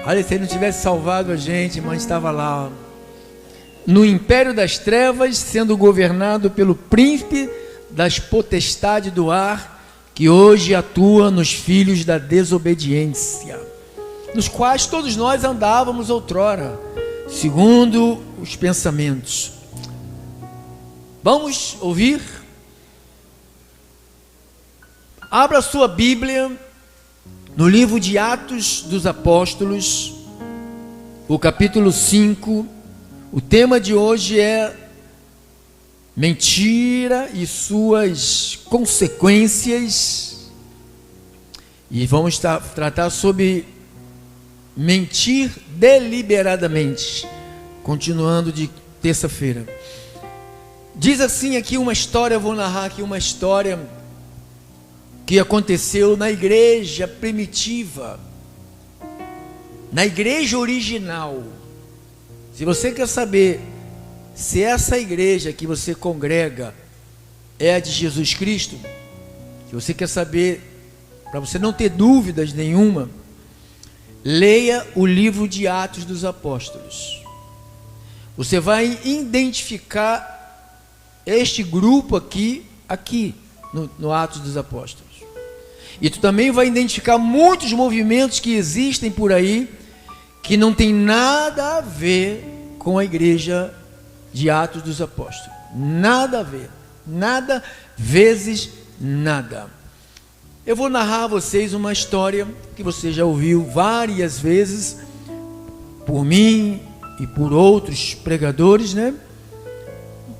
Olha, se ele não tivesse salvado a gente estava lá, ó, no império das trevas, sendo governado pelo príncipe das potestades do ar, que hoje atua nos filhos da desobediência, nos quais todos nós andávamos outrora, segundo os pensamentos. Vamos ouvir? Abra sua Bíblia no livro de Atos dos Apóstolos, o capítulo 5. O tema de hoje é mentira e suas consequências. E vamos tratar sobre mentir deliberadamente, continuando de terça-feira. Diz assim aqui uma história, eu vou narrar aqui uma história que aconteceu na igreja primitiva, na igreja original. Se você quer saber se essa igreja que você congrega é a de Jesus Cristo, se você quer saber, para você não ter dúvidas nenhuma, leia o livro de Atos dos Apóstolos. Você vai identificar este grupo aqui no Atos dos Apóstolos. E tu também vai identificar muitos movimentos que existem por aí, que não tem nada a ver com a igreja de Atos dos Apóstolos. Nada a ver. Nada vezes nada. Eu vou narrar a vocês uma história que você já ouviu várias vezes, por mim e por outros pregadores, né?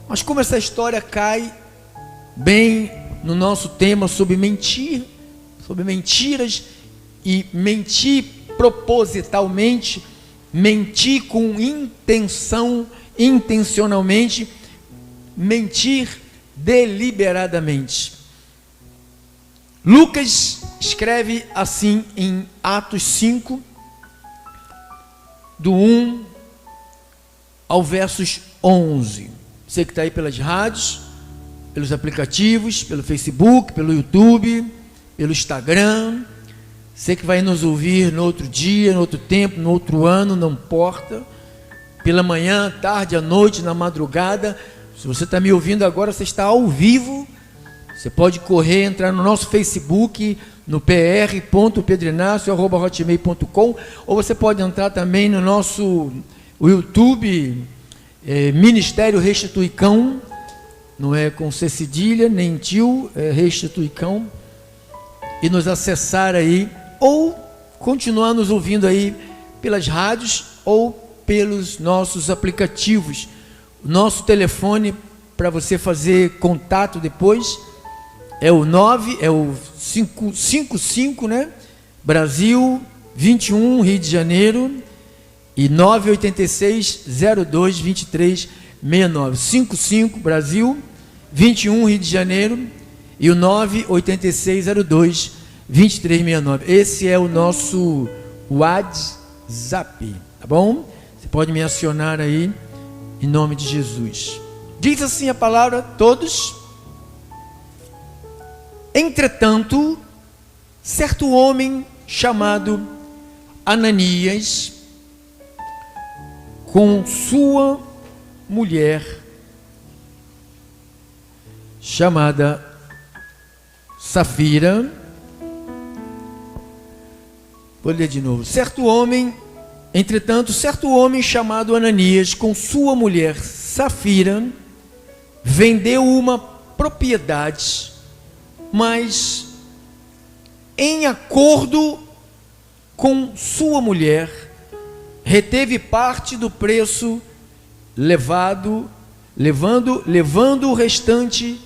Mas como essa história cai bem no nosso tema sobre mentir, sobre mentiras e mentir propositalmente, mentir com intenção, intencionalmente, mentir deliberadamente. Lucas escreve assim em Atos 5, do 1 ao versos 11. Você que está aí pelas rádios, pelos aplicativos, pelo Facebook, pelo YouTube, pelo Instagram, você que vai nos ouvir no outro dia, no outro tempo, no outro ano, não importa, pela manhã, tarde, à noite, na madrugada. Se você está me ouvindo agora, você está ao vivo. Você pode correr, entrar no nosso Facebook, no pr.pedrinácio@hotmail.com, ou você pode entrar também no nosso YouTube, Ministério Restituicão, não é com C cedilha, nem tio, é Restituicão, e nos acessar aí, ou continuar nos ouvindo aí pelas rádios ou pelos nossos aplicativos. O nosso telefone para você fazer contato depois é o 555, né? Brasil 21, Rio de Janeiro, e 986-02-2369. 55 Brasil 21, Rio de Janeiro, e o 986-02-2369. Esse é o nosso WhatsApp, tá bom? Você pode me acionar aí em nome de Jesus. Diz assim a palavra, todos. Entretanto, certo homem chamado Ananias, com sua mulher chamada Safira, vou ler de novo. Entretanto, certo homem chamado Ananias, com sua mulher Safira, vendeu uma propriedade, mas em acordo com sua mulher, reteve parte do preço, levando o restante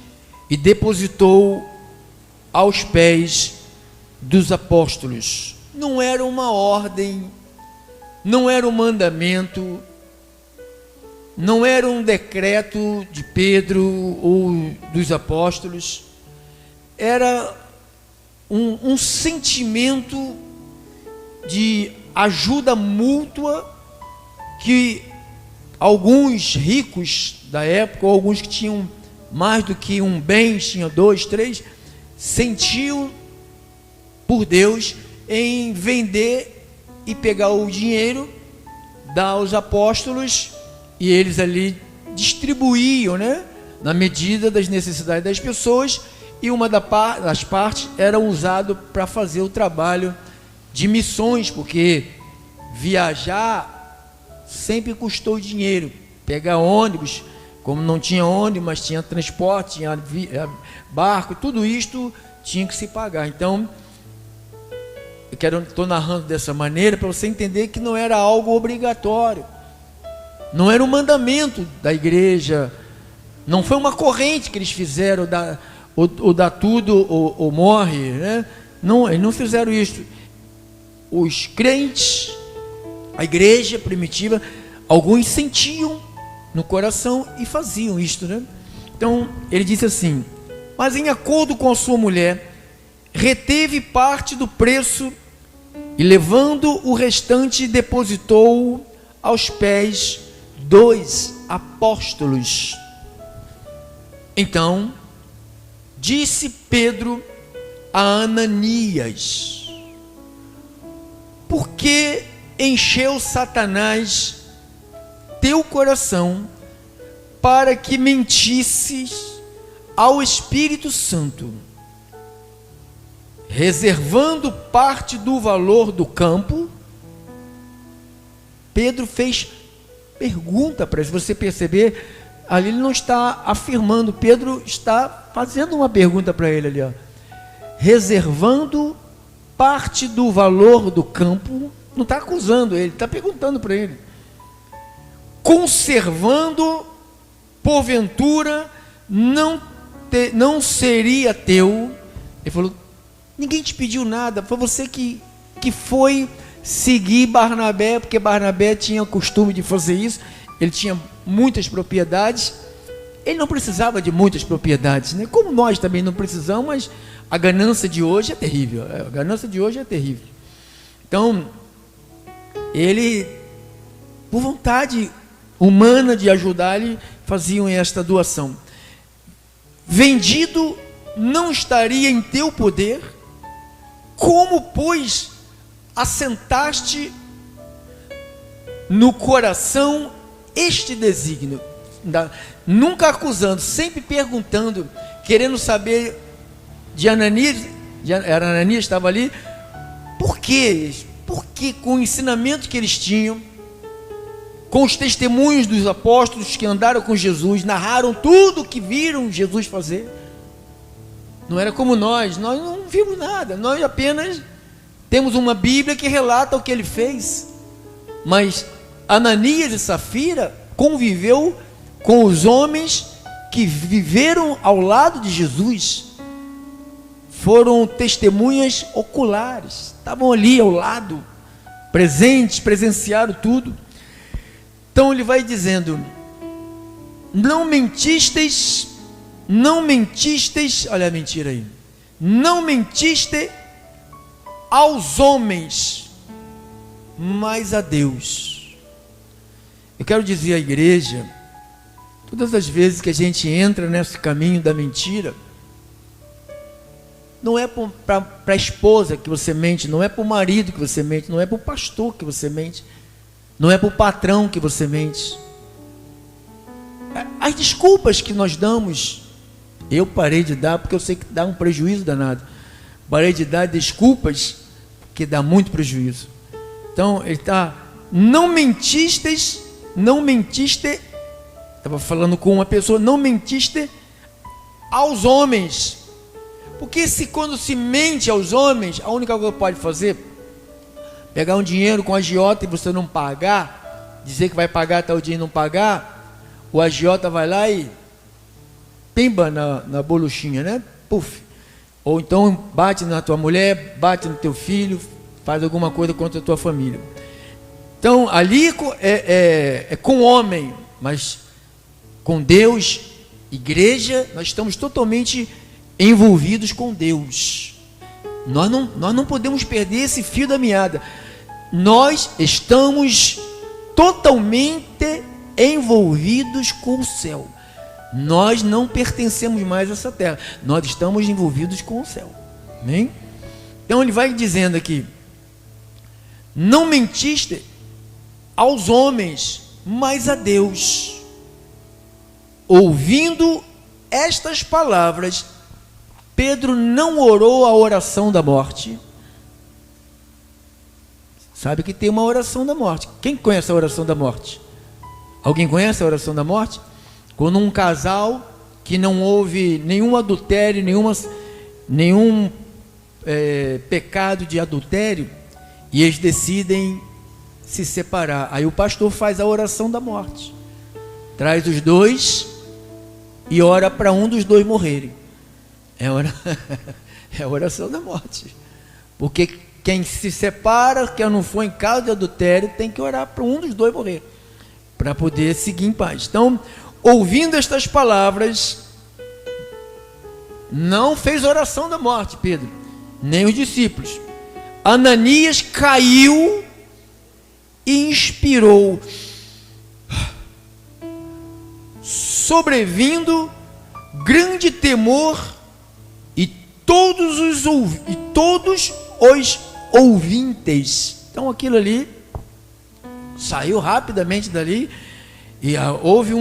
e depositou aos pés dos apóstolos. Não era uma ordem, não era um mandamento, não era um decreto de Pedro ou dos apóstolos, era um sentimento de ajuda mútua que alguns ricos da época, ou alguns que tinham mais do que um bem, tinham 2, 3, sentiam por Deus em vender e pegar o dinheiro, dar aos apóstolos, e eles ali distribuíam, né, na medida das necessidades das pessoas, e uma das partes era usado para fazer o trabalho de missões, porque viajar sempre custou dinheiro. Pegar ônibus, como não tinha ônibus, mas tinha transporte, tinha barco, tudo isto tinha que se pagar. Então, estou narrando dessa maneira para você entender que não era algo obrigatório, não era um mandamento da igreja, não foi uma corrente que eles fizeram, ou dá tudo ou morre, né? Não, eles não fizeram isso. Os crentes, a igreja primitiva, alguns sentiam no coração e faziam isto, né? Então ele disse assim: mas em acordo com a sua mulher, reteve parte do preço e, levando o restante, depositou aos pés dos apóstolos. Então disse Pedro a Ananias: por que encheu Satanás teu coração para que mentisses ao Espírito Santo, reservando parte do valor do campo? Pedro fez pergunta para ele. Se você perceber, ali ele não está afirmando, Pedro está fazendo uma pergunta para ele ali, ó. Reservando parte do valor do campo, não está acusando ele, está perguntando para ele. Conservando, porventura, não seria teu? Ele falou: ninguém te pediu nada, foi você que foi seguir Barnabé, porque Barnabé tinha o costume de fazer isso. Ele tinha muitas propriedades, ele não precisava de muitas propriedades, né? Como nós também não precisamos, mas a ganância de hoje é terrível, a ganância de hoje é terrível. Então, ele, por vontade humana de ajudar, ele faziam esta doação. Vendido não estaria em teu poder? Como, pois, assentaste no coração este desígnio? Nunca acusando, sempre perguntando, querendo saber de Ananias. Ananias estava ali. Por quê? Porque com o ensinamento que eles tinham, com os testemunhos dos apóstolos que andaram com Jesus, narraram tudo o que viram Jesus fazer. Não era como nós não vimos nada, nós apenas temos uma Bíblia que relata o que ele fez. Mas Ananias e Safira conviveu com os homens que viveram ao lado de Jesus, foram testemunhas oculares, estavam ali ao lado, presentes, presenciaram tudo. Então ele vai dizendo: não mentistes, olha a mentira aí, não mentiste aos homens, mas a Deus. Eu quero dizer à igreja, todas as vezes que a gente entra nesse caminho da mentira, não é para a esposa que você mente, não é para o marido que você mente, não é para o pastor que você mente, não é para o patrão que você mente. As desculpas que nós damos, eu parei de dar porque eu sei que dá um prejuízo danado. Parei de dar desculpas porque dá muito prejuízo. Então ele está: não mentiste, estava falando com uma pessoa, não mentiste aos homens. Porque quando se mente aos homens, a única coisa que pode fazer, pegar um dinheiro com agiota e você não pagar, dizer que vai pagar tal dia e não pagar, o agiota vai lá e pimba na boluchinha, né? Puf. Ou então bate na tua mulher, bate no teu filho, faz alguma coisa contra a tua família. Então ali é com o homem, mas com Deus, igreja, nós estamos totalmente envolvidos com Deus. Nós não podemos perder esse fio da meada. Nós estamos totalmente envolvidos com o céu. Nós não pertencemos mais a essa terra. Nós estamos envolvidos com o céu. Amém? Então ele vai dizendo aqui: não mentiste aos homens, mas a Deus. Ouvindo estas palavras, Pedro não orou a oração da morte. Sabe que tem uma oração da morte. Quem conhece a oração da morte? Alguém conhece a oração da morte? Quando um casal que não houve nenhum adultério, nenhum pecado de adultério, e eles decidem se separar. Aí o pastor faz a oração da morte. Traz os dois e ora para um dos dois morrerem. É a oração da morte. Porque quem se separa, que não for em caso de adultério, tem que orar para um dos dois morrer, para poder seguir em paz. Então, ouvindo estas palavras, não fez oração da morte, Pedro, nem os discípulos. Ananias caiu e inspirou, sobrevindo grande temor, e todos os ouvintes. Então aquilo ali saiu rapidamente dali, e houve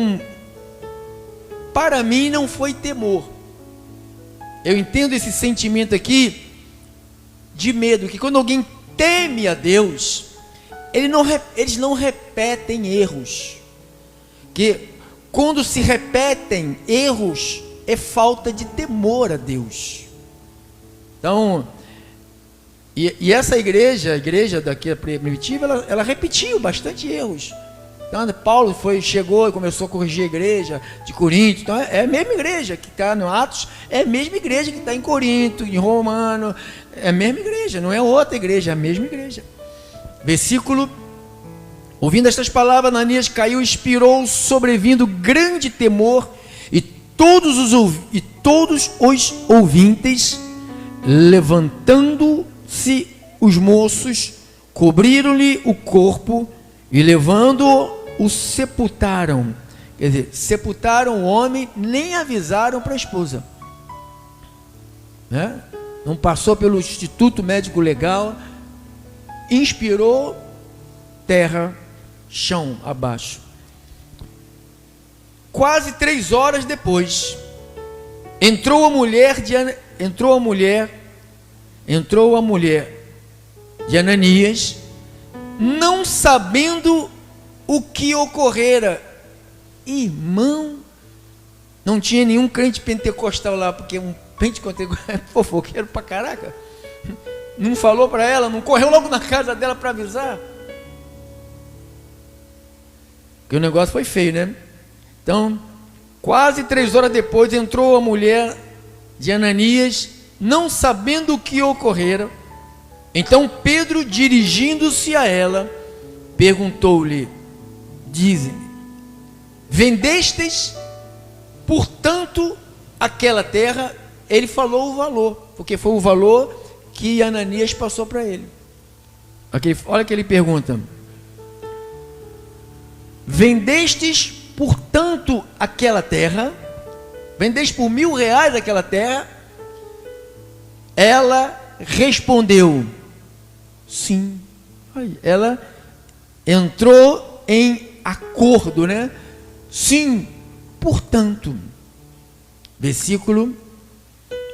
para mim não foi temor. Eu entendo esse sentimento aqui de medo, que quando alguém teme a Deus, eles não repetem erros. Que quando se repetem erros, é falta de temor a Deus. Então, e essa igreja, a igreja daqui primitiva, ela repetiu bastante erros. Então, Paulo chegou e começou a corrigir a igreja de Corinto. Então, é a mesma igreja que está no Atos, é a mesma igreja que está em Corinto, em Romano, é a mesma igreja, não é outra igreja, é a mesma igreja. Versículo: ouvindo estas palavras, Ananias caiu e expirou, sobrevindo grande temor, e todos os ouvintes, levantando-se os moços, cobriram-lhe o corpo e levando-o, o sepultaram. Quer dizer, sepultaram o homem, nem avisaram para a esposa, né? Não passou pelo Instituto Médico Legal, inspirou, terra, chão abaixo. Quase 3 horas depois, entrou a mulher de Ananias, não sabendo o que ocorrera. Irmão, não tinha nenhum crente pentecostal lá, porque um pentecostal é fofoqueiro pra caraca. Não falou para ela, não correu logo na casa dela para avisar. Porque o negócio foi feio, né? Então, quase 3 horas depois, entrou a mulher de Ananias, não sabendo o que ocorrera. Então Pedro, dirigindo-se a ela, perguntou-lhe, dize-me, vendestes, portanto, aquela terra? Ele falou o valor, porque foi o valor que Ananias passou para ele. Olha que ele pergunta: vendestes, portanto, aquela terra? Vendeste por R$1.000 aquela terra? Ela respondeu, sim. Ela entrou em acordo, né? Sim, portanto. Versículo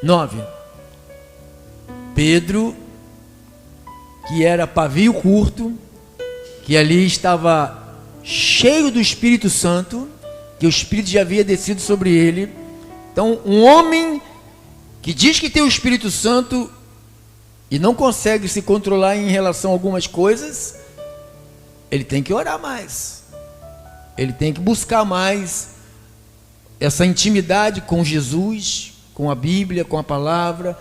9. Pedro, que era pavio curto, que ali estava cheio do Espírito Santo, que o Espírito já havia descido sobre ele. Então, um homem que diz que tem o Espírito Santo e não consegue se controlar em relação a algumas coisas, ele tem que orar mais, ele tem que buscar mais essa intimidade com Jesus, com a Bíblia, com a palavra.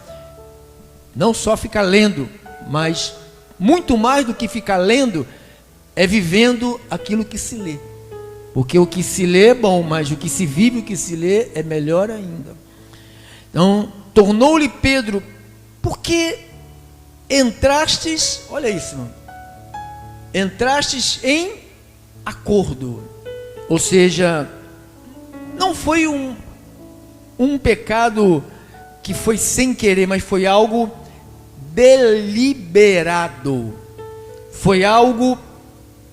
Não só ficar lendo, mas muito mais do que ficar lendo, é vivendo aquilo que se lê. Porque o que se lê é bom, mas o que se vive, o que se lê é melhor ainda. Então, tornou-lhe Pedro, porque entrastes, olha isso, irmão, entrastes em acordo. Ou seja, não foi um pecado que foi sem querer, mas foi algo deliberado. foi algo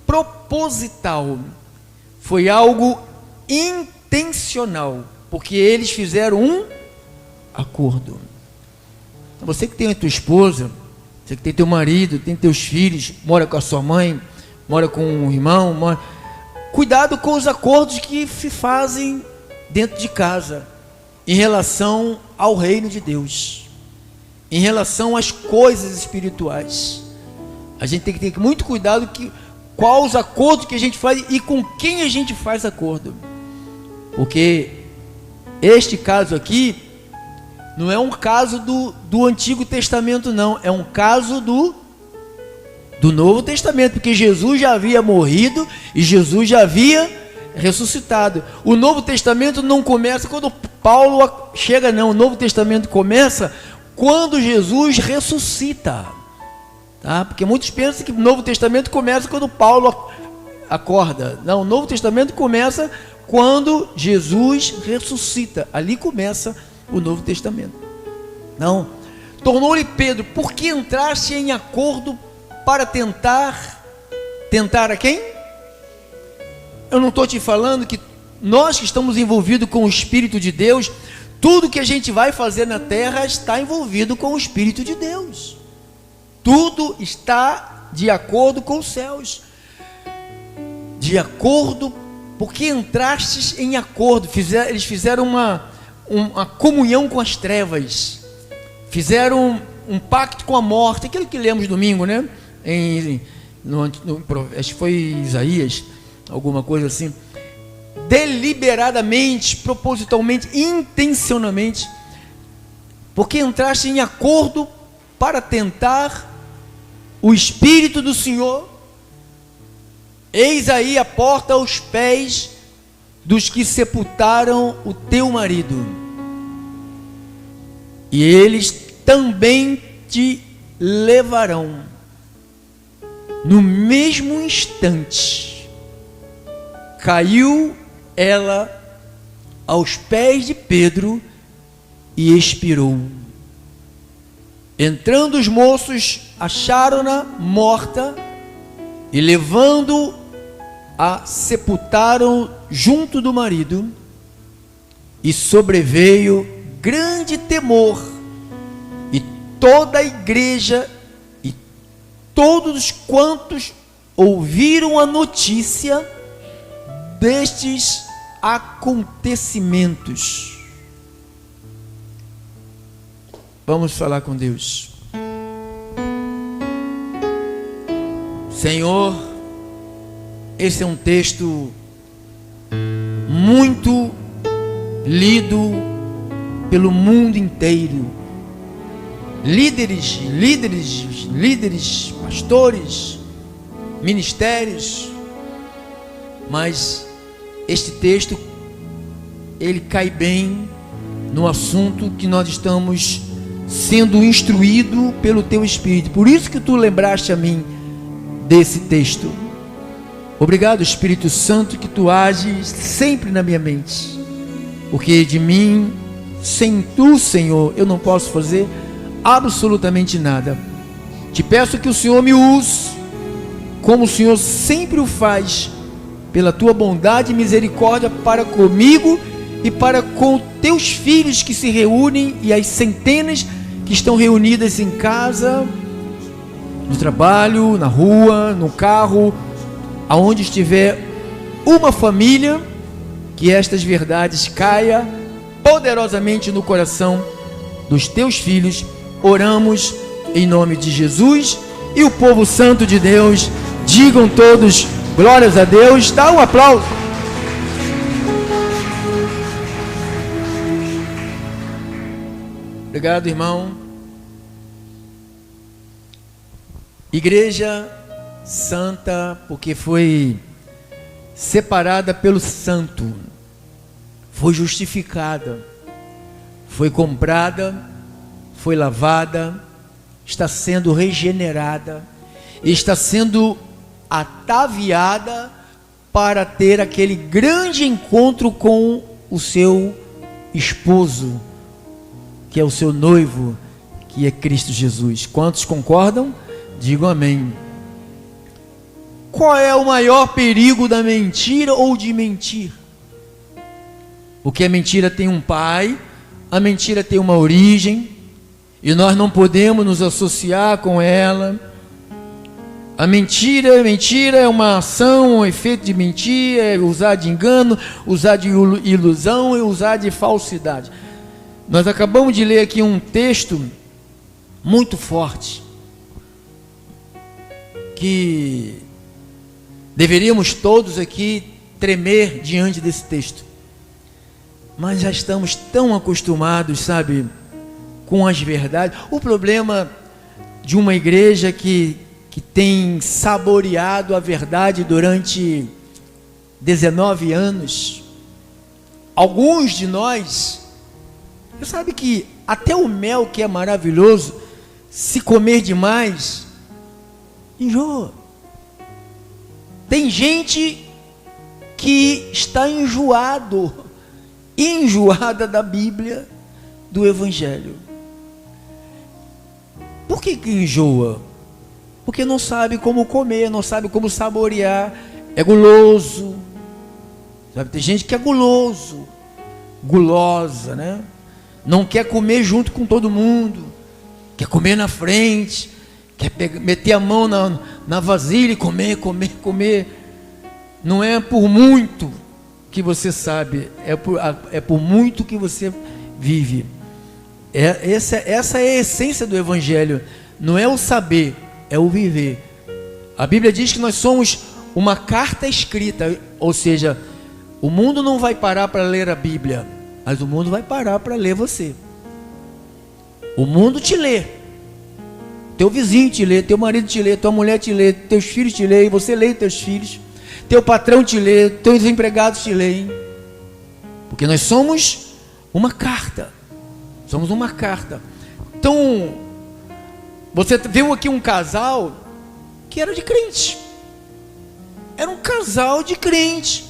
proposital, foi algo intencional, porque eles fizeram um acordo. Você que tem a tua esposa, você que tem teu marido, tem teus filhos, mora com a sua mãe, mora com um irmão, cuidado com os acordos que se fazem dentro de casa, em relação ao reino de Deus, em relação às coisas espirituais. A gente tem que ter muito cuidado quais os acordos que a gente faz e com quem a gente faz acordo, porque este caso aqui não é um caso do Antigo Testamento, não, é um caso do Novo Testamento, porque Jesus já havia morrido e Jesus já havia ressuscitado. O Novo Testamento não começa quando Paulo chega, não. O Novo Testamento começa quando Jesus ressuscita, tá? Porque muitos pensam que o Novo Testamento começa quando Paulo acorda. Não, o Novo Testamento começa quando Jesus ressuscita. Ali começa o Novo Testamento. Não, tornou-lhe Pedro: por que entraste em acordo para tentar a quem? Eu não estou te falando que nós que estamos envolvidos com o Espírito de Deus, tudo que a gente vai fazer na terra está envolvido com o Espírito de Deus, tudo está de acordo com os céus, de acordo, porque entrastes em acordo. Eles fizeram uma comunhão com as trevas, fizeram um pacto com a morte, aquilo que lemos domingo, né? Acho que foi Isaías, alguma coisa assim. Deliberadamente, propositalmente, intencionalmente, porque entraste em acordo para tentar o Espírito do Senhor. Eis aí a porta aos pés dos que sepultaram o teu marido, e eles também te levarão. No mesmo instante, caiu ela aos pés de Pedro e expirou. Entrando os moços, acharam-na morta e, levando-a, sepultaram junto do marido. E sobreveio grande temor, e toda a igreja e todos quantos ouviram a notícia destes acontecimentos. Vamos falar com Deus. Senhor, esse é um texto muito lido pelo mundo inteiro. Líderes, pastores, ministérios, mas este texto, ele cai bem no assunto que nós estamos sendo instruído pelo teu Espírito. Por isso que tu lembraste a mim desse texto. Obrigado, Espírito Santo, que tu ages sempre na minha mente, porque de mim, sem tu, Senhor, eu não posso fazer absolutamente nada. Te peço que o Senhor me use, como o Senhor sempre o faz, pela tua bondade e misericórdia para comigo e para com teus filhos que se reúnem, e as centenas que estão reunidas em casa, no trabalho, na rua, no carro, aonde estiver uma família, que estas verdades caia poderosamente no coração dos teus filhos. Oramos em nome de Jesus, e o povo santo de Deus digam todos glórias a Deus. Dá um aplauso. Obrigado, irmão. Igreja santa, porque foi separada pelo santo, foi justificada, foi comprada, foi lavada, está sendo regenerada, está sendo ataviada para ter aquele grande encontro com o seu esposo, que é o seu noivo, que é Cristo Jesus. Quantos concordam? Digam amém. qual é o maior perigo da mentira ou de mentir? Porque a mentira tem um pai, a mentira tem uma origem, e nós não podemos nos associar com ela. A mentira é uma ação, um efeito de mentir, é usar de engano, usar de ilusão e usar de falsidade. Nós acabamos de ler aqui um texto muito forte, que deveríamos todos aqui tremer diante desse texto, mas já estamos tão acostumados, sabe, com as verdades. O problema de uma igreja que tem saboreado a verdade durante 19 anos, alguns de nós, você sabe que até o mel, que é maravilhoso, se comer demais, enjoa. Tem gente que está enjoada da Bíblia, do Evangelho. Por que enjoa? Porque não sabe como comer, não sabe como saborear, é guloso. Sabe, tem gente que é guloso, gulosa, né? Não quer comer junto com todo mundo, quer comer na frente, quer meter a mão na vasilha e comer. Não é por muito que você sabe, é por muito que você vive. Essa é a essência do Evangelho, não é o saber, é o viver. A Bíblia diz que nós somos uma carta escrita, ou seja, o mundo não vai parar para ler a Bíblia, mas o mundo vai parar para ler você. O mundo te lê, teu vizinho te lê, teu marido te lê, tua mulher te lê, teus filhos te lê, você lê teus filhos, teu patrão te lê, teus empregados te leem, porque nós somos uma carta. Somos uma carta. Então, você viu aqui um casal que era de crente. Era um casal de crente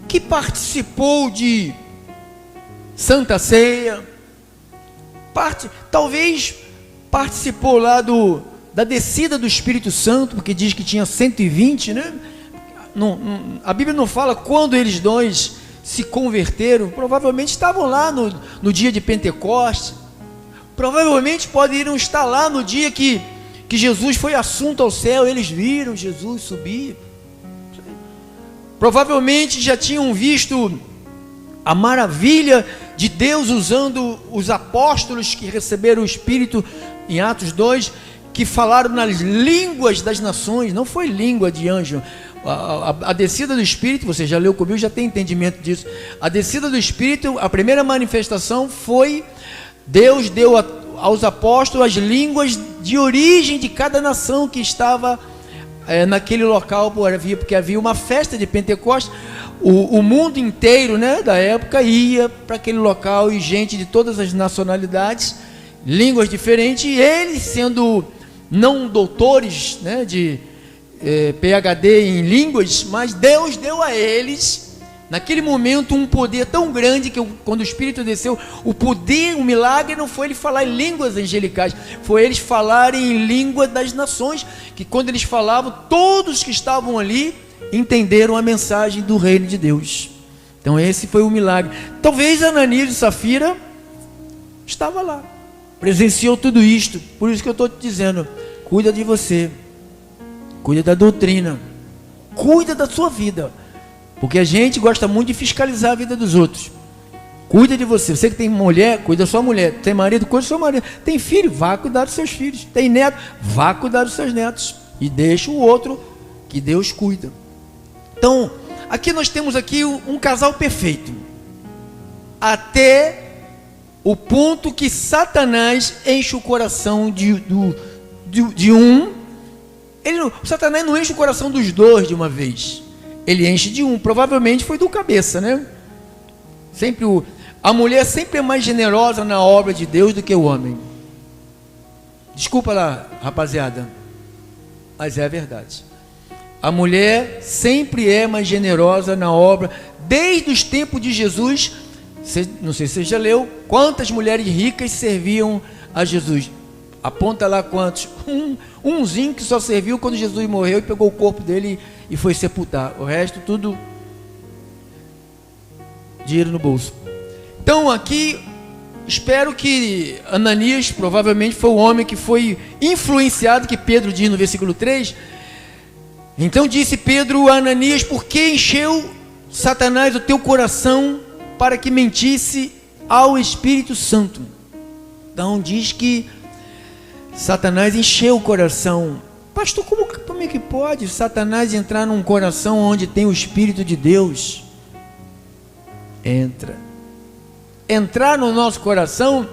que participou de Santa Ceia. Talvez participou lá da descida do Espírito Santo, porque diz que tinha 120, né? A Bíblia não fala quando eles dois se converteram. Provavelmente estavam lá no dia de Pentecostes, provavelmente poderiam estar lá no dia que Jesus foi assunto ao céu, eles viram Jesus subir, provavelmente já tinham visto a maravilha de Deus usando os apóstolos que receberam o Espírito em Atos 2, que falaram nas línguas das nações. Não foi língua de anjo. A descida do Espírito, você já leu comigo, já tem entendimento disso. A descida do Espírito, a primeira manifestação foi, Deus deu aos apóstolos as línguas de origem de cada nação que estava naquele local, porque havia uma festa de Pentecostes. O mundo inteiro, né, da época ia para aquele local, e gente de todas as nacionalidades, línguas diferentes, e eles, sendo não doutores, né, de PhD em línguas, mas Deus deu a eles naquele momento um poder tão grande que quando o Espírito desceu, o milagre não foi ele falar em línguas angelicais, foi eles falarem em língua das nações, que quando eles falavam, todos que estavam ali entenderam a mensagem do reino de Deus. Então esse foi o milagre. Talvez Ananias e Safira estava lá, presenciou tudo isto. Por isso que eu estou te dizendo, cuida de você, cuida da doutrina, cuida da sua vida, porque a gente gosta muito de fiscalizar a vida dos outros. Cuida de você. Você que tem mulher, cuida da sua mulher. Tem marido, cuida do seu marido. Tem filho, vá cuidar dos seus filhos. Tem neto, vá cuidar dos seus netos. E deixa o outro que Deus cuida. Então, aqui nós temos aqui um casal perfeito, até o ponto que Satanás enche o coração de um. O Satanás não enche o coração dos dois de uma vez, ele enche de um. Provavelmente foi do cabeça, né? A mulher sempre é mais generosa na obra de Deus do que o homem. Desculpa lá, rapaziada, mas é a verdade. A mulher sempre é mais generosa na obra. Desde os tempos de Jesus, não sei se você já leu, quantas mulheres ricas serviam a Jesus? Aponta lá quantos. Umzinho que só serviu quando Jesus morreu e pegou o corpo dele e foi sepultar. O resto tudo dinheiro no bolso. Então aqui, espero que Ananias provavelmente foi o homem que foi influenciado, que Pedro diz no versículo 3. Então disse Pedro a Ananias: por que encheu Satanás o teu coração para que mentisse ao Espírito Santo? Então diz que Satanás encheu o coração. Pastor, como é que pode Satanás entrar num coração onde tem o Espírito de Deus? Entrar no nosso coração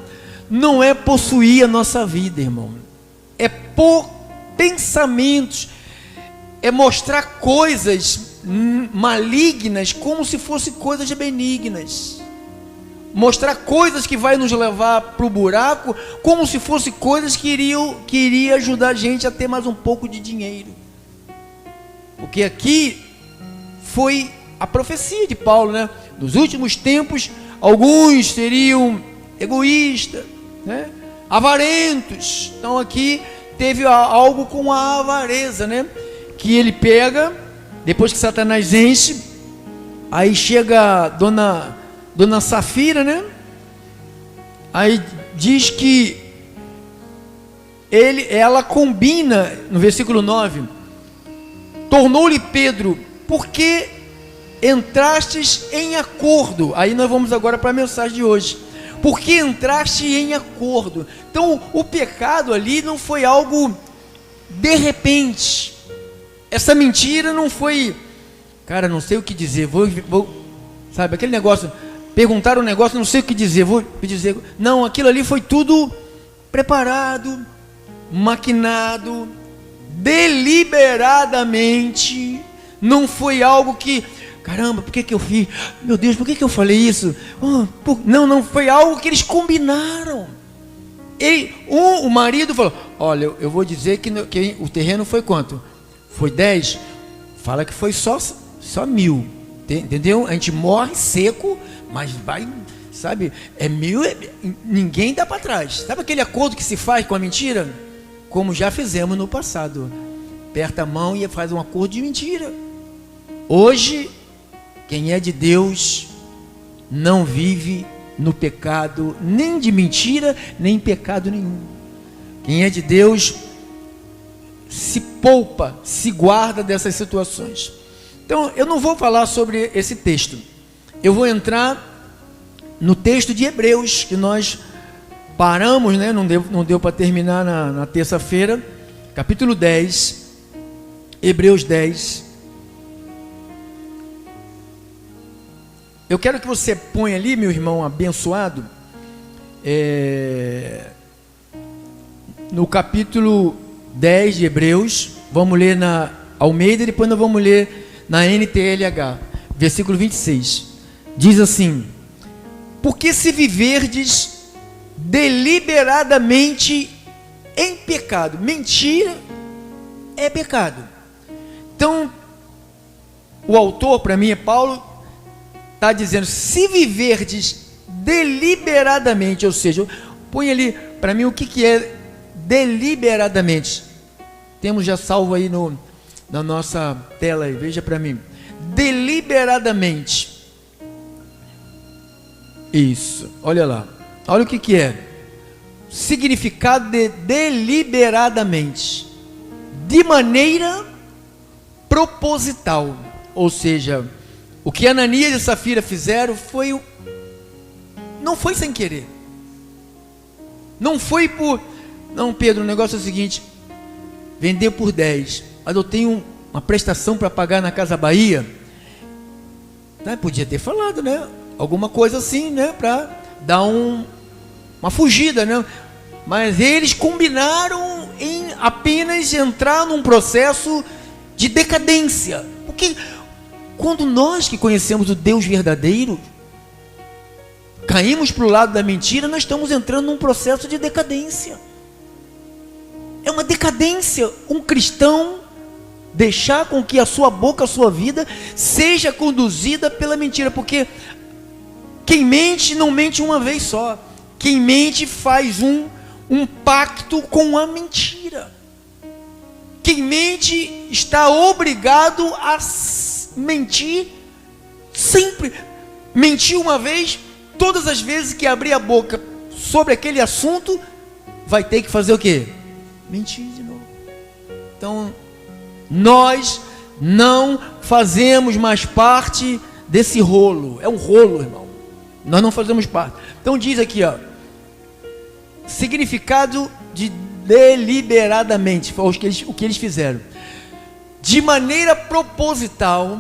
não é possuir a nossa vida, irmão. É pôr pensamentos, é mostrar coisas malignas como se fossem coisas benignas. Mostrar coisas que vai nos levar para o buraco como se fossem coisas que iria ajudar a gente a ter mais um pouco de dinheiro. Porque aqui foi a profecia de Paulo, né? Nos últimos tempos, alguns seriam egoístas, né? Avarentos. Então aqui teve algo com a avareza, né? Que ele pega, depois que Satanás enche, aí chega Dona Safira, né? Aí diz que ela combina, no versículo 9, tornou-lhe Pedro: por que entrastes em acordo? Aí nós vamos agora para a mensagem de hoje. Por que entraste em acordo? Então o pecado ali não foi algo de repente. Essa mentira não foi, cara, não sei o que dizer, sabe, aquele negócio, perguntaram um negócio, não sei o que dizer, vou dizer. Não, aquilo ali foi tudo preparado, maquinado, deliberadamente. Não foi algo que, caramba, por que eu fiz? Meu Deus, por que eu falei isso? Não foi algo que eles combinaram. O marido falou: olha, eu vou dizer que o terreno foi quanto? Foi 10? Fala que foi só 1.000. Entendeu? A gente morre seco, mas vai, sabe, 1.000, ninguém dá para trás. Sabe aquele acordo que se faz com a mentira? Como já fizemos no passado. Aperta a mão e faz um acordo de mentira. Hoje, quem é de Deus não vive no pecado, nem de mentira, nem em pecado nenhum. Quem é de Deus se poupa, se guarda dessas situações. Então, eu não vou falar sobre esse texto. Eu vou entrar no texto de Hebreus, que nós paramos, né? Não deu para terminar na terça-feira. Capítulo 10, Hebreus 10. Eu quero que você ponha ali, meu irmão abençoado, no capítulo 10 de Hebreus. Vamos ler na Almeida e depois nós vamos ler na NTLH, versículo 26, diz assim: porque se viverdes deliberadamente em pecado, mentira é pecado. Então, o autor, para mim é Paulo, está dizendo: se viverdes deliberadamente, ou seja, põe ali para mim o que é deliberadamente. Temos já salvo aí na nossa tela aí, veja para mim. Deliberadamente. Isso, olha lá. Olha o que é. Significado de deliberadamente. De maneira proposital. Ou seja, o que Ananias e Safira fizeram não foi sem querer. Não foi por... Não, Pedro, o negócio é o seguinte: vender por 10. Mas eu tenho uma prestação para pagar na Casa Bahia. Podia ter falado, né? Alguma coisa assim, né? Para dar uma fugida, né? Mas eles combinaram em apenas entrar num processo de decadência. Porque quando nós que conhecemos o Deus verdadeiro caímos para o lado da mentira, nós estamos entrando num processo de decadência. É uma decadência um cristão deixar com que a sua boca, a sua vida seja conduzida pela mentira, porque quem mente não mente uma vez só. Quem mente faz um pacto com a mentira. quem mente está obrigado a mentir sempre. Mentir uma vez, todas as vezes que abrir a boca sobre aquele assunto, vai ter que fazer o quê? Mentir de novo. Então, nós não fazemos mais parte desse rolo. É um rolo, irmão. Nós não fazemos parte. Então diz aqui, ó, significado de deliberadamente, foi o que eles fizeram. De maneira proposital.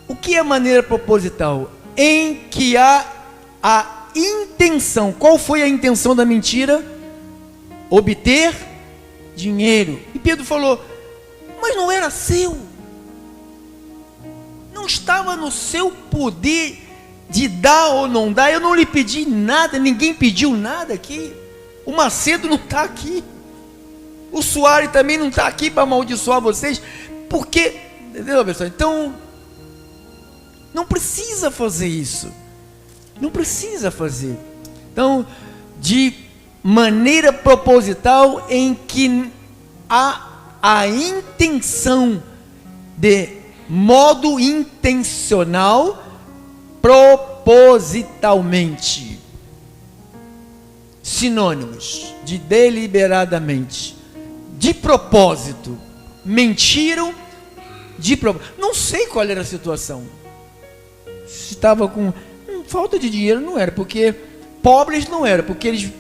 O que é maneira proposital? Em que há a intenção. Qual foi a intenção da mentira? Obter dinheiro. E Pedro falou, mas não era seu. Não estava no seu poder de dar ou não dar. Eu não lhe pedi nada, ninguém pediu nada aqui. O Macedo não está aqui. O Soares também não está aqui para amaldiçoar vocês. Porque, entendeu, pessoal? Então, não precisa fazer isso. Não precisa fazer. Então, de maneira proposital em que há a intenção de modo intencional, propositalmente. Sinônimos de deliberadamente, de propósito. Mentiram de propósito. Não sei qual era a situação. Se estava com falta de dinheiro, não era, porque pobres não era, porque eles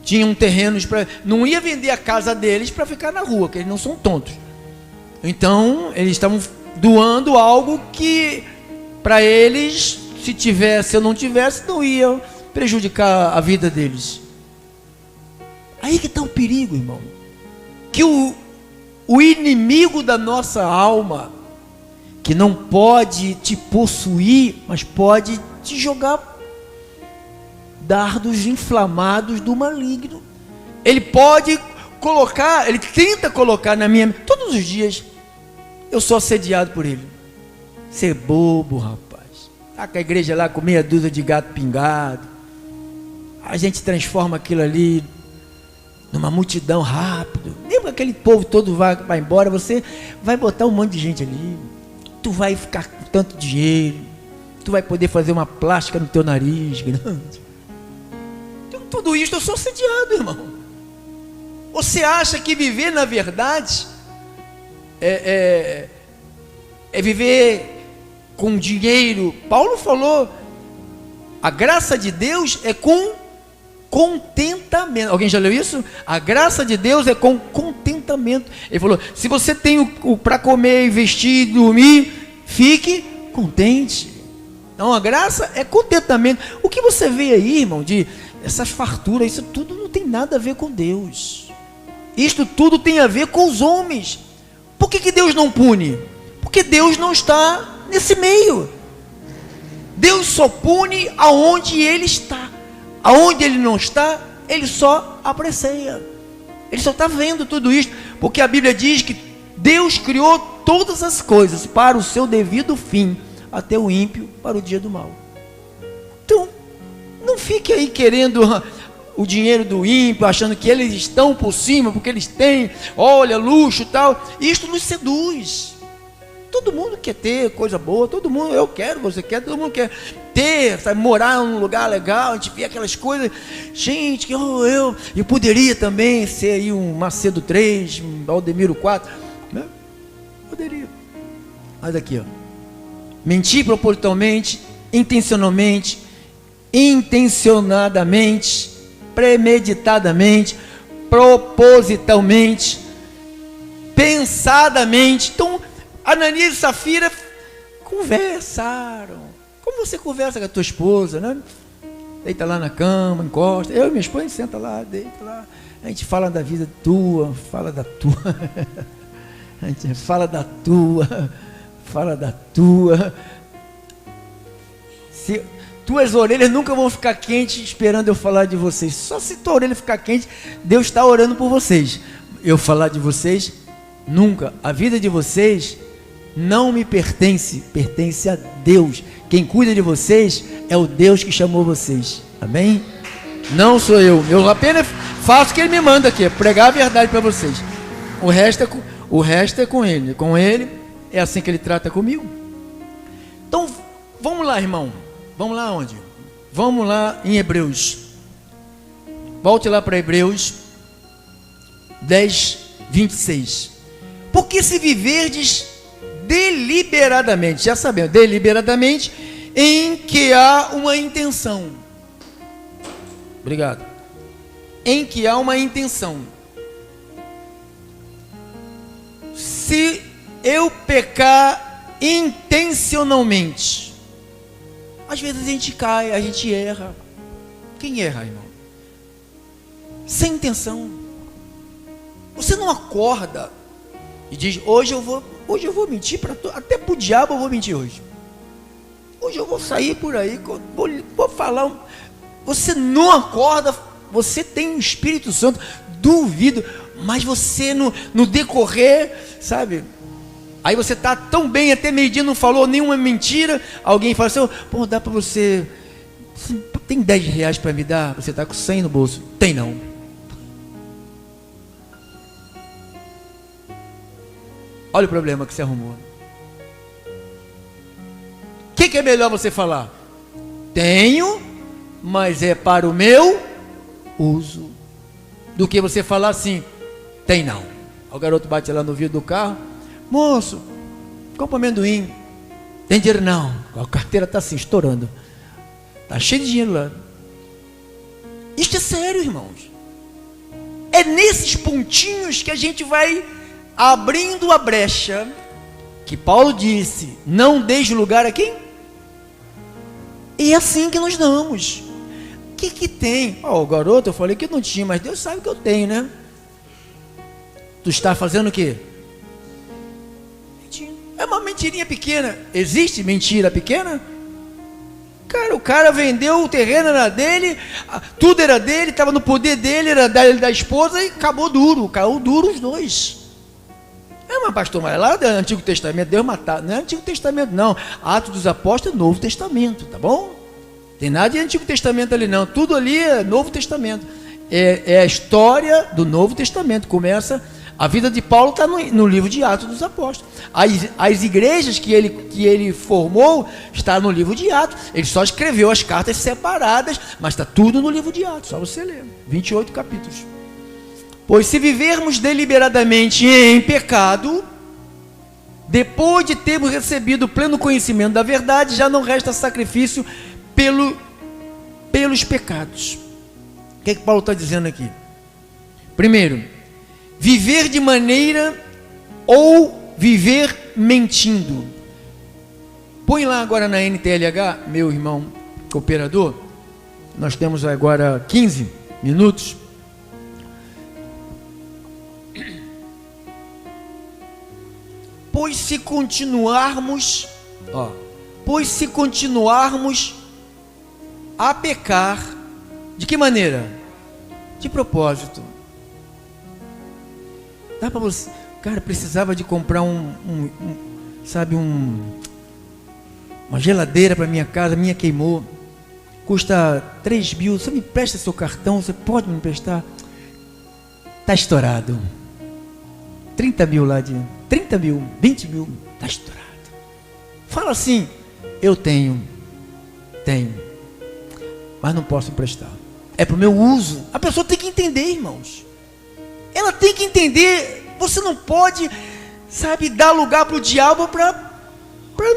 tinham terrenos para, não ia vender a casa deles para ficar na rua, que eles não são tontos. Então eles estavam doando algo que para eles, se tivesse ou não tivesse, não ia prejudicar a vida deles. Aí que está o perigo, irmão, que o inimigo da nossa alma, que não pode te possuir, mas pode te jogar dardos inflamados do maligno. Ele pode colocar, ele tenta colocar na minha... Todos os dias eu sou assediado por ele. Você é bobo, rapaz. Tá com a igreja lá com meia dúzia de gato pingado. A gente transforma aquilo ali numa multidão rápido. Lembra aquele povo todo vai embora, você vai botar um monte de gente ali. Tu vai ficar com tanto dinheiro. Tu vai poder fazer uma plástica no teu nariz grande. Então, tudo isso eu sou assediado, irmão. Você acha que viver na verdade é viver com dinheiro? Paulo falou, a graça de Deus é com contentamento. Alguém já leu isso? A graça de Deus é com contentamento. Ele falou, se você tem o para comer, vestir, dormir, fique contente. Então a graça é contentamento. O que você vê aí, irmão, de essas farturas, isso tudo não tem nada a ver com Deus. Isto tudo tem a ver com os homens. Por que Deus não pune? Porque Deus não está nesse meio. Deus só pune aonde Ele está. Aonde Ele não está, Ele só aprecia. Ele só está vendo tudo isso. Porque a Bíblia diz que Deus criou todas as coisas para o seu devido fim, até o ímpio para o dia do mal. Então, não fique aí querendo o dinheiro do ímpio, achando que eles estão por cima, porque eles têm, olha, luxo e tal. Isto nos seduz. Todo mundo quer ter coisa boa, todo mundo, eu quero, você quer, todo mundo quer ter, sabe, morar num lugar legal, a gente vê aquelas coisas, gente, eu poderia também ser aí um Macedo 3, um Valdemiro 4, né? Poderia. Mas aqui, ó, mentir propositalmente, intencionalmente, intencionadamente, premeditadamente, propositalmente, pensadamente. Então, Ananias e Safira conversaram. Como você conversa com a tua esposa, né? Deita lá na cama, encosta. Eu e minha esposa, a gente senta lá, deita lá. A gente fala da vida tua, fala da tua. A gente fala da tua, fala da tua. Se tuas orelhas nunca vão ficar quentes esperando eu falar de vocês. Só se tua orelha ficar quente, Deus está orando por vocês. Eu falar de vocês, nunca. A vida de vocês não me pertence, pertence a Deus. Quem cuida de vocês é o Deus que chamou vocês. Amém? Não sou eu. Eu apenas faço o que Ele me manda aqui, pregar a verdade para vocês. O resto O resto é com Ele. Com Ele é assim que Ele trata comigo. Então, vamos lá, irmão. Vamos lá onde? Vamos lá em Hebreus. Volte lá para Hebreus 10, 26. Porque se viverdes deliberadamente, já sabemos, deliberadamente, em que há uma intenção. Obrigado. Em que há uma intenção. Se eu pecar intencionalmente, às vezes a gente cai, a gente erra. Quem erra, irmão? Sem intenção. Você não acorda e diz: hoje eu vou mentir até para o diabo eu vou mentir hoje. Hoje eu vou sair por aí, vou falar. Você não acorda, você tem o Espírito Santo, duvido, mas você no decorrer, sabe? Aí você está tão bem, até meio-dia não falou nenhuma mentira. Alguém fala assim: pô, dá para você tem 10 reais para me dar? Você está com 100 no bolso. Tem não. Olha o problema que você arrumou. O que é melhor você falar? Tenho, mas é para o meu uso. Do que você falar assim: tem não. O garoto bate lá no vidro do carro: moço, compra amendoim. Tem dinheiro não. A carteira está assim, estourando. Está cheio de dinheiro lá. Isto é sério, irmãos. É nesses pontinhos que a gente vai abrindo a brecha, que Paulo disse: não deixe lugar a quem? E é assim que nós damos. O que tem? O garoto, eu falei que não tinha, mas Deus sabe que eu tenho, né? Tu está fazendo o quê? É uma mentirinha pequena. Existe mentira pequena? Cara, o cara vendeu, o terreno era dele, tudo era dele, estava no poder dele, era da esposa, e acabou duro, caiu duro os dois. Mas pastor, mas lá do Antigo Testamento, Deus matar, não é Antigo Testamento não, Atos dos Apóstolos é Novo Testamento, tá bom? Tem nada de Antigo Testamento ali não, tudo ali é Novo Testamento, é a história do Novo Testamento. Começa, a vida de Paulo está no livro de Atos dos Apóstolos, as igrejas que ele formou, está no livro de Atos. Ele só escreveu as cartas separadas, mas está tudo no livro de Atos, só você ler, 28 capítulos. Pois se vivermos deliberadamente em pecado, depois de termos recebido o pleno conhecimento da verdade, já não resta sacrifício pelos pecados. O que Paulo está dizendo aqui? Primeiro, viver de maneira ou viver mentindo. Põe lá agora na NTLH, meu irmão cooperador, nós temos agora 15 minutos. Pois se continuarmos a pecar, de que maneira? De propósito. Dá para você, cara, precisava de comprar uma geladeira para minha casa, minha queimou, custa 3 mil, você me presta seu cartão, você pode me emprestar? Está estourado. 30 mil lá de 30 mil, 20 mil, está estourado. Fala assim: eu tenho, mas não posso emprestar. É para o meu uso. A pessoa tem que entender, irmãos. Ela tem que entender. Você não pode, dar lugar para o diabo para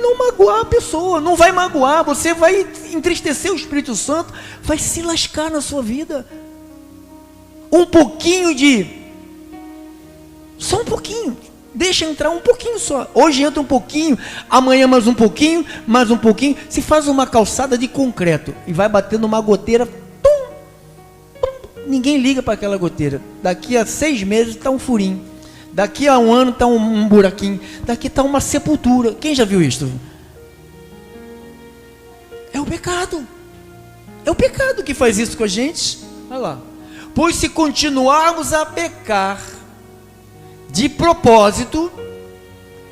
não magoar a pessoa. Não vai magoar, você vai entristecer o Espírito Santo, vai se lascar na sua vida. Um pouquinho só um pouquinho, deixa entrar um pouquinho só. Hoje entra um pouquinho, amanhã mais um pouquinho, se faz uma calçada de concreto e vai batendo uma goteira, ninguém liga para aquela goteira. Daqui a 6 meses está um furinho, daqui a um ano está um buraquinho, daqui está uma sepultura. Quem já viu isto? É o pecado que faz isso com a gente. Olha lá. Pois se continuarmos a pecar de propósito,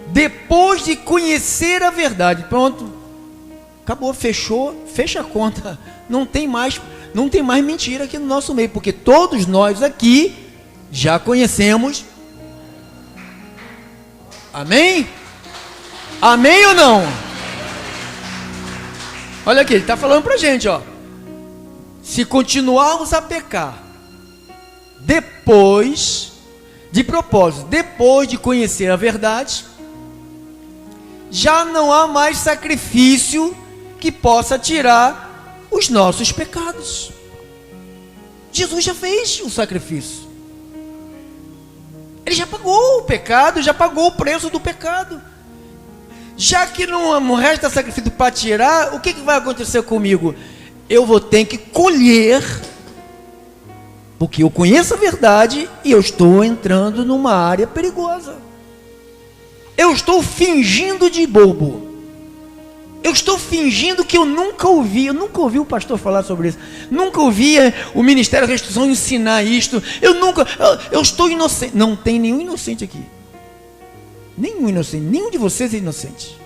depois de conhecer a verdade, pronto, acabou, fecha a conta, não tem mais mentira aqui no nosso meio, porque todos nós aqui já conhecemos Amém? Amém ou não? Olha aqui, ele está falando para a gente, ó. Se continuarmos a pecar, depois de conhecer a verdade, já não há mais sacrifício que possa tirar os nossos pecados. Jesus já fez o sacrifício. Ele já pagou o pecado, já pagou o preço do pecado. Já que não resta sacrifício para tirar, o que vai acontecer comigo? Eu vou ter que colher, porque eu conheço a verdade e eu estou entrando numa área perigosa. Eu estou fingindo de bobo. Eu estou fingindo que eu nunca ouvi o pastor falar sobre isso. Nunca ouvi o Ministério da Restituição ensinar isto. Eu estou inocente. Não tem nenhum inocente aqui. Nenhum inocente. Nenhum de vocês é inocente.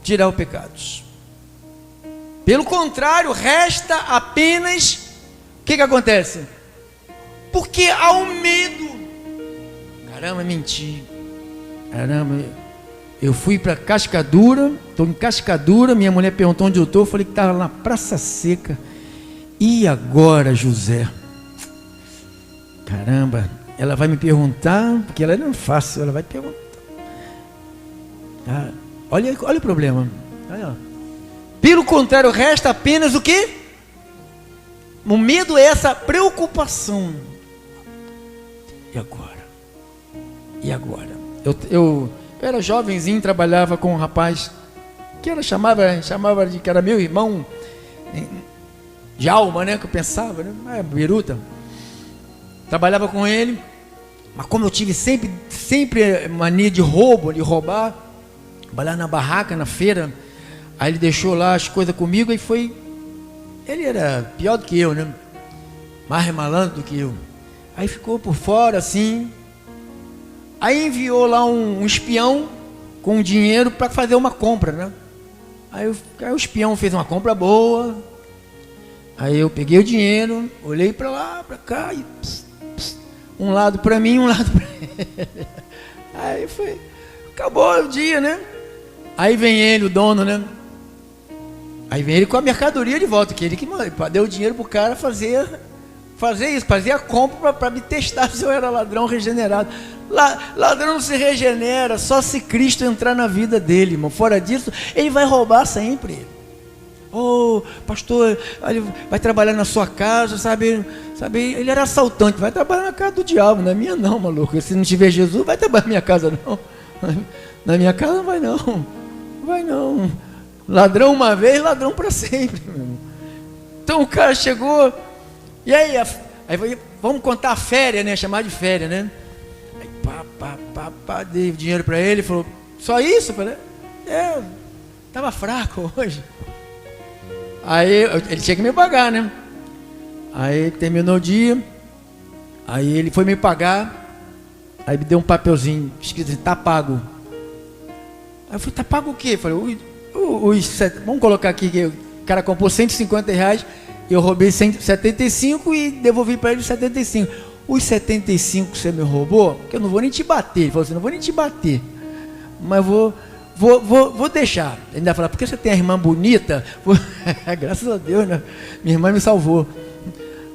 Tirar os pecados. Pelo contrário, resta apenas... O que acontece? Porque há um medo. Caramba, menti. Caramba, eu fui para Cascadura, estou em Cascadura, minha mulher perguntou onde eu estou, eu falei que estava na Praça Seca. E agora, José? Caramba, ela vai me perguntar, porque ela não é fácil, ela vai perguntar. Ah, olha o problema. Olha. Pelo contrário, resta apenas o quê? O medo é essa preocupação. E agora? E agora? Eu era jovenzinho, trabalhava com um rapaz que ela chamava de que era meu irmão de alma, né? Que eu pensava, né? Biruta. Trabalhava com ele, mas como eu tive sempre mania de roubar, trabalhar na barraca, na feira, aí ele deixou lá as coisas comigo e foi. Ele era pior do que eu, né? Mais malandro do que eu. Aí ficou por fora assim. Aí enviou lá um espião com dinheiro para fazer uma compra, né? Aí o espião fez uma compra boa. Aí eu peguei o dinheiro, olhei para lá, para cá e um lado para mim, um lado para ele. Aí foi, acabou o dia, né? Aí vem ele, o dono, né? Aí vem ele com a mercadoria de volta, que ele que deu o dinheiro pro cara fazer isso, fazer a compra para me testar se eu era ladrão regenerado. Ladrão não se regenera, só se Cristo entrar na vida dele, irmão. Fora disso, ele vai roubar sempre. Pastor, ele vai trabalhar na sua casa, sabe? Ele era assaltante, vai trabalhar na casa do diabo, na minha não, maluco. Se não tiver Jesus, vai trabalhar na minha casa não. Na minha casa não vai não. Vai não. Ladrão uma vez, ladrão para sempre, meu irmão. Então o cara chegou, e aí vamos contar a férias, né? Chamar de férias, né? Aí dei dinheiro para ele, falou, só isso? Eu falei, estava fraco hoje. Aí ele tinha que me pagar, né? Aí terminou o dia, aí ele foi me pagar, aí me deu um papelzinho escrito assim, tá pago. Aí eu falei, tá pago o quê? Eu falei, vamos colocar aqui que o cara comprou R$150, eu roubei 75 e devolvi para ele 75. Os 75 que você me roubou, que eu não vou nem te bater. Ele falou assim, não vou nem te bater, mas vou deixar. Ele ainda falou, porque você tem a irmã bonita? Graças a Deus, né? Minha irmã me salvou.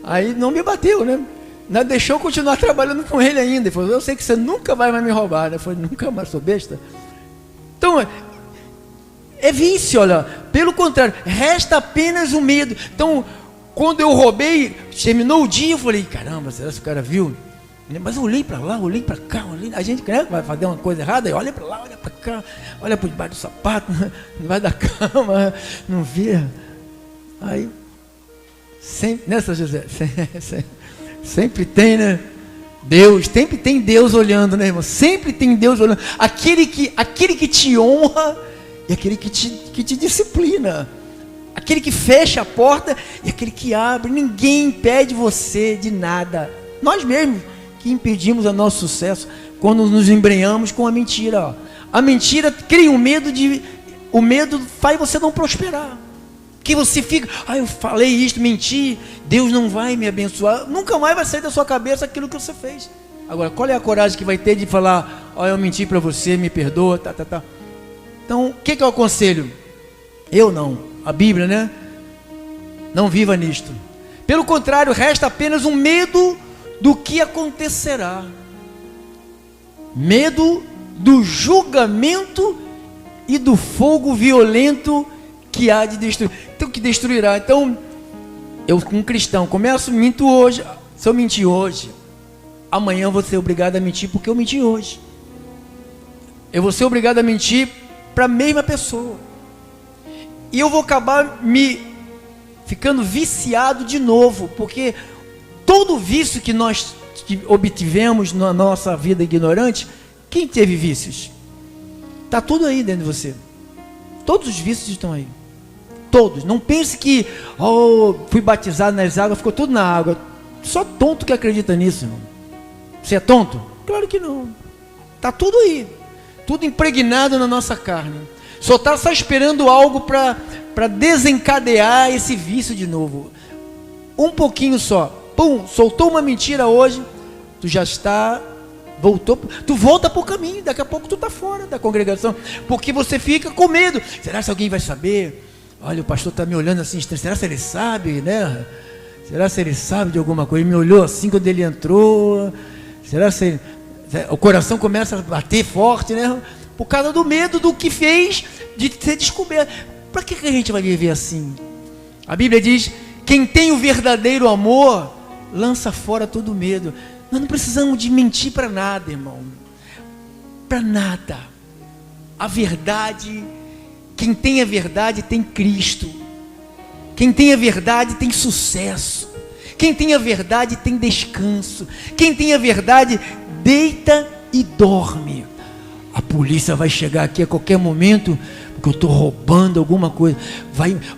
Aí não me bateu, né? Não deixou eu continuar trabalhando com ele ainda. Ele falou, eu sei que você nunca vai mais me roubar, né? Eu falei, nunca mais, sou besta. Então, é vício, olha. Pelo contrário, resta apenas o medo. Então, quando eu roubei, terminou o dia, eu falei, caramba, será que o cara viu? Mas eu olhei para lá, olhei para cá, a gente vai fazer uma coisa errada, e olha para lá, olha para cá, olha por debaixo do sapato, debaixo da cama, não vê. Aí, sempre, nessa José, sempre tem, né? Deus, sempre tem Deus olhando, né, irmão? Sempre tem Deus olhando. Aquele que te honra e aquele que te disciplina. Aquele que fecha a porta e aquele que abre. Ninguém impede você de nada. Nós mesmos que impedimos o nosso sucesso quando nos embrenhamos com a mentira. Ó. A mentira cria o medo faz você não prosperar. Que você fica, eu falei isto, menti, Deus não vai me abençoar. Nunca mais vai sair da sua cabeça aquilo que você fez. Agora, qual é a coragem que vai ter de falar, eu menti para você, me perdoa, tá. Então, o que eu aconselho? Eu não, a Bíblia, né? Não viva nisto. Pelo contrário, resta apenas um medo do que acontecerá. Medo do julgamento e do fogo violento que há de destruir. Então, que destruirá. Então, eu como cristão, minto hoje. Se eu mentir hoje, amanhã eu vou ser obrigado a mentir porque eu menti hoje. Eu vou ser obrigado a mentir para a mesma pessoa. E eu vou acabar ficando viciado de novo, porque todo vício que nós obtivemos na nossa vida ignorante, quem teve vícios? Está tudo aí dentro de você. Todos os vícios estão aí. Todos. Não pense que fui batizado nas águas, ficou tudo na água. Só tonto que acredita nisso, irmão. Você é tonto? Claro que não. Está tudo aí. Tudo impregnado na nossa carne. Só está esperando algo para desencadear esse vício de novo. Um pouquinho só. Pum, soltou uma mentira hoje, tu já tu volta para o caminho, daqui a pouco tu está fora da congregação, porque você fica com medo. Será que alguém vai saber? Olha, o pastor está me olhando assim, será que ele sabe, né? Será que ele sabe de alguma coisa? Ele me olhou assim quando ele entrou. Será que o coração começa a bater forte, né? Por causa do medo do que fez, de ser descoberto. Para que a gente vai viver assim? A Bíblia diz, quem tem o verdadeiro amor, lança fora todo medo. Nós não precisamos de mentir para nada, irmão. Para nada. A verdade, quem tem a verdade tem Cristo. Quem tem a verdade tem sucesso. Quem tem a verdade tem descanso. Quem tem a verdade deita e dorme. A polícia vai chegar aqui a qualquer momento, porque eu estou roubando alguma coisa.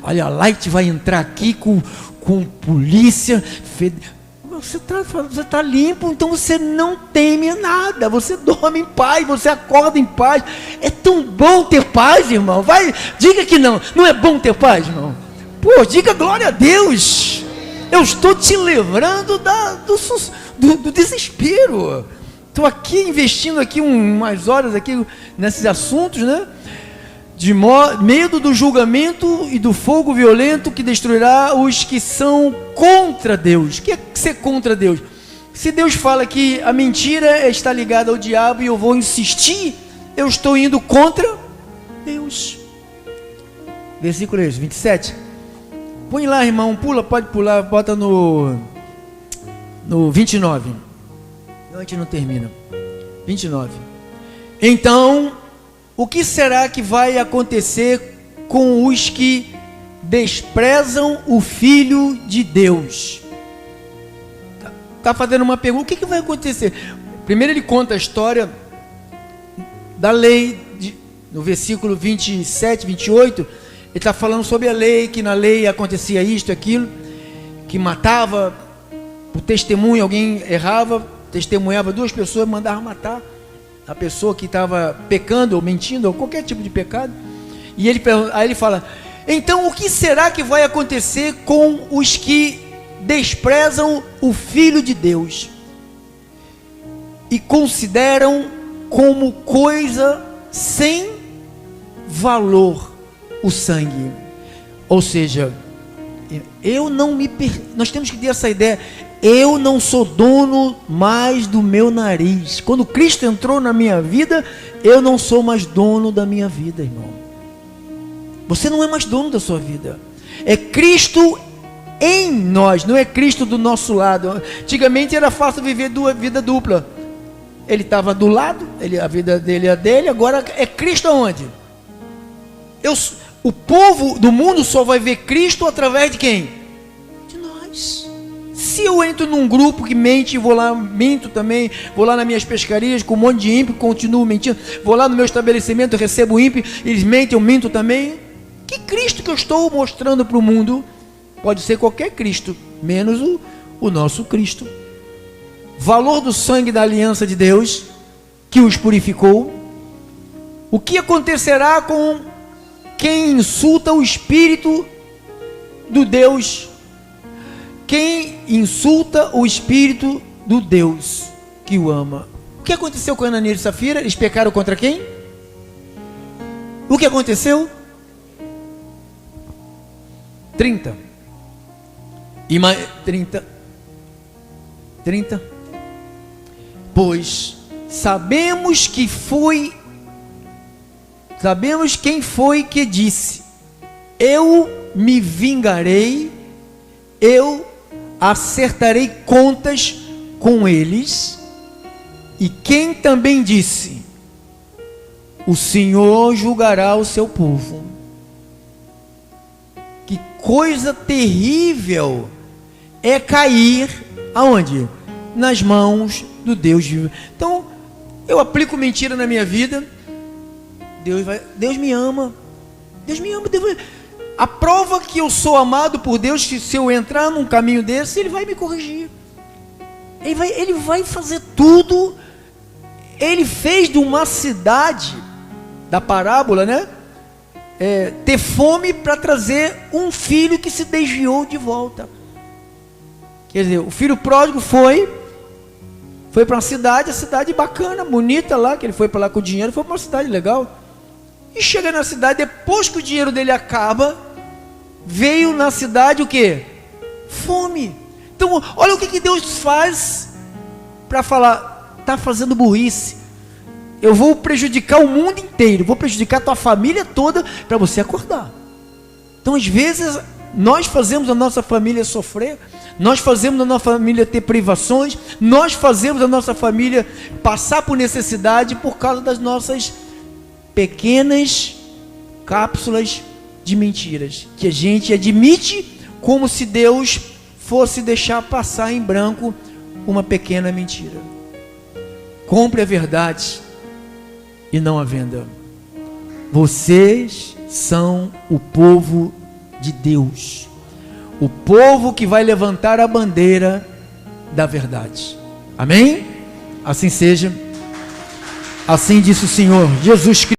Olha, a Light vai entrar aqui com polícia. Você está limpo, então você não teme nada. Você dorme em paz, você acorda em paz. É tão bom ter paz, irmão. Diga que não. Não é bom ter paz, irmão? Pô, diga glória a Deus. Eu estou te livrando do desespero. Estou aqui investindo aqui umas horas aqui nesses assuntos, né? De medo do julgamento e do fogo violento que destruirá os que são contra Deus. O que é ser contra Deus? Se Deus fala que a mentira está ligada ao diabo e eu vou insistir, eu estou indo contra Deus. Versículo 27. Põe lá, irmão, pode pular, bota no 29. A gente não termina. 29. Então, o que será que vai acontecer com os que desprezam o Filho de Deus? Está fazendo uma pergunta. O que vai acontecer? Primeiro ele conta a história da lei, no versículo 27, 28, ele está falando sobre a lei, que na lei acontecia isto, aquilo, que matava, por testemunho, alguém errava, testemunhava duas pessoas, mandava matar a pessoa que estava pecando ou mentindo, ou qualquer tipo de pecado. E aí ele fala, então o que será que vai acontecer com os que desprezam o Filho de Deus e consideram como coisa sem valor o sangue? Ou seja, nós temos que ter essa ideia, eu não sou dono mais do meu nariz. Quando Cristo entrou na minha vida, eu não sou mais dono da minha vida, irmão. Você não é mais dono da sua vida. É Cristo em nós, não é Cristo do nosso lado. Antigamente era fácil viver vida dupla. Ele estava do lado, a vida dele é dele, agora é Cristo aonde? O povo do mundo só vai ver Cristo através de quem? De nós. Se eu entro num grupo que mente, vou lá, minto também, vou lá nas minhas pescarias com um monte de ímpio, continuo mentindo, vou lá no meu estabelecimento, recebo ímpio, eles mentem, eu minto também. Que Cristo que eu estou mostrando para o mundo? Pode ser qualquer Cristo, menos o nosso Cristo. Valor do sangue da aliança de Deus, que os purificou. O que acontecerá com quem insulta o Espírito do Deus, quem insulta o Espírito do Deus que o ama. O que aconteceu com Ananias e Safira? Eles pecaram contra quem? O que aconteceu? 30. 30. Pois sabemos quem foi que disse: eu me vingarei, eu acertarei contas com eles. E quem também disse: o Senhor julgará o seu povo. Que coisa terrível é cair aonde? Nas mãos do Deus vivo. Então, eu aplico mentira na minha vida. Deus me ama. Deus me ama. A prova que eu sou amado por Deus, que se eu entrar num caminho desse, Ele vai me corrigir. Ele vai fazer tudo. Ele fez de uma cidade, da parábola, né? Ter fome para trazer um filho que se desviou de volta. Quer dizer, o filho pródigo foi para uma cidade, a cidade bacana, bonita lá, que ele foi para lá com o dinheiro, foi para uma cidade legal. E chega na cidade, depois que o dinheiro dele acaba, veio na cidade o quê? Fome. Então, olha o que Deus faz para falar: está fazendo burrice. Eu vou prejudicar o mundo inteiro, vou prejudicar a tua família toda para você acordar. Então, às vezes, nós fazemos a nossa família sofrer, nós fazemos a nossa família ter privações, nós fazemos a nossa família passar por necessidade por causa das nossas pequenas cápsulas de mentiras, que a gente admite como se Deus fosse deixar passar em branco uma pequena mentira. Compre a verdade e não a venda. Vocês são o povo de Deus, o povo que vai levantar a bandeira da verdade. Amém? Assim seja. Assim disse o Senhor Jesus Cristo.